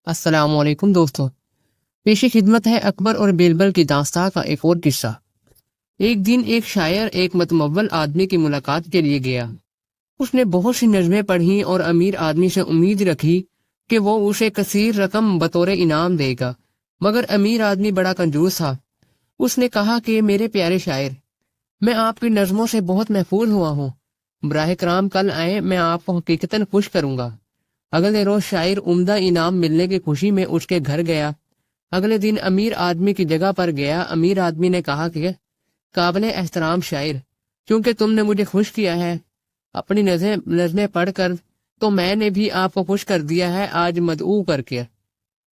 السلام علیکم دوستو، پیش خدمت ہے اکبر اور بیربل کی داستان کا ایک اور قصہ۔ ایک دن ایک شاعر ایک متمول آدمی کی ملاقات کے لیے گیا۔ اس نے بہت سی نظمیں پڑھی اور امیر آدمی سے امید رکھی کہ وہ اسے کثیر رقم بطور انعام دے گا، مگر امیر آدمی بڑا کنجوس تھا۔ اس نے کہا کہ میرے پیارے شاعر، میں آپ کی نظموں سے بہت محفوظ ہوا ہوں، براہ کرم کل آئیں، میں آپ کو حقیقتاً خوش کروں گا۔ اگلے روز شاعر عمدہ انعام ملنے کی خوشی میں اس کے گھر گیا۔ اگلے دن امیر آدمی کی جگہ پر گیا۔ امیر آدمی نے کہا کہ قابل احترام شاعر، چونکہ تم نے مجھے خوش کیا ہے اپنی نظمیں پڑھ کر، تو میں نے بھی آپ کو خوش کر دیا ہے آج مدعو کر کے۔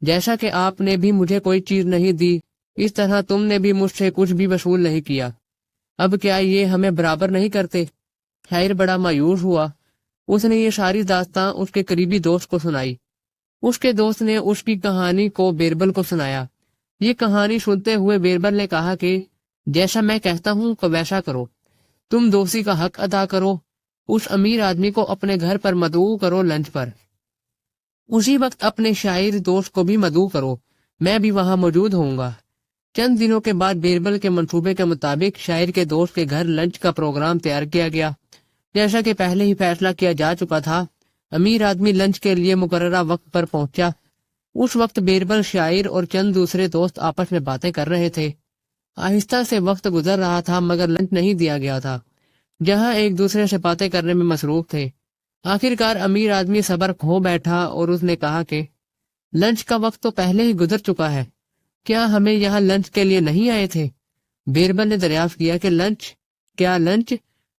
جیسا کہ آپ نے بھی مجھے کوئی چیز نہیں دی، اس طرح تم نے بھی مجھ سے کچھ بھی وصول نہیں کیا۔ اب کیا یہ ہمیں برابر نہیں کرتے؟ شاعر بڑا مایوس ہوا۔ اس نے یہ ساری داستان اس کے قریبی دوست کو سنائی۔ اس کے دوست نے اس کی کہانی کو بیربل کو سنایا۔ یہ کہانی سنتے ہوئے بیربل نے کہا کہ جیسا میں کہتا ہوں تو ویسا کرو، تم دوستی کا حق ادا کرو، اس امیر آدمی کو اپنے گھر پر مدعو کرو لنچ پر، اسی وقت اپنے شاعر دوست کو بھی مدعو کرو، میں بھی وہاں موجود ہوں گا۔ چند دنوں کے بعد بیربل کے منصوبے کے مطابق شاعر کے دوست کے گھر لنچ کا پروگرام تیار کیا گیا۔ جیسا کہ پہلے ہی فیصلہ کیا جا چکا تھا، امیر آدمی لنچ کے لیے مقررہ وقت پر پہنچا۔ اس وقت بیربل، شاعر اور چند دوسرے دوست آپس میں باتیں کر رہے تھے۔ آہستہ سے وقت گزر رہا تھا مگر لنچ نہیں دیا گیا تھا، جہاں ایک دوسرے سے باتیں کرنے میں مصروف تھے۔ آخر کار امیر آدمی صبر کھو بیٹھا اور اس نے کہا کہ لنچ کا وقت تو پہلے ہی گزر چکا ہے، کیا ہمیں یہاں لنچ کے لیے نہیں آئے تھے؟ بیربل نے دریافت کیا کہ لنچ؟ کیا لنچ؟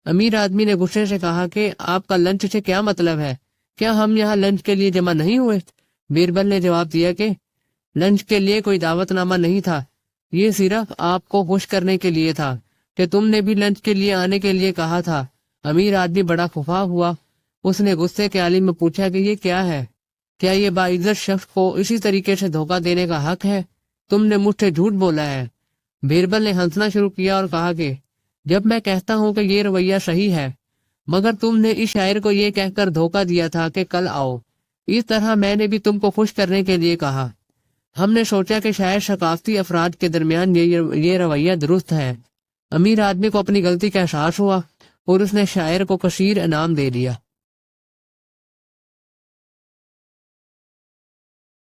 امیر آدمی نے غصے سے کہا کہ آپ کا لنچ سے کیا مطلب ہے؟ کیا ہم یہاں لنچ کے لیے جمع نہیں ہوئے؟ بیربل نے جواب دیا کہ لنچ کے لیے کوئی دعوت نامہ نہیں تھا، یہ صرف آپ کو خوش کرنے کے لیے تھا کہ تم نے بھی لنچ کے لیے آنے کے لیے کہا تھا۔ امیر آدمی بڑا خفا ہوا۔ اس نے غصے کے عالم میں پوچھا کہ یہ کیا ہے؟ کیا یہ باعزت شخص کو اسی طریقے سے دھوکہ دینے کا حق ہے؟ تم نے مجھ سے جھوٹ بولا ہے۔ بیربل نے ہنسنا شروع کیا اور کہا کہ جب میں کہتا ہوں کہ یہ رویہ صحیح ہے، مگر تم نے اس شاعر کو یہ کہہ کر دھوکہ دیا تھا کہ کل آؤ، اس طرح میں نے بھی تم کو خوش کرنے کے لیے کہا۔ ہم نے سوچا کہ شاید ثقافتی افراد کے درمیان یہ رویہ درست ہے۔ امیر آدمی کو اپنی غلطی کا احساس ہوا اور اس نے شاعر کو کثیر انعام دے دیا۔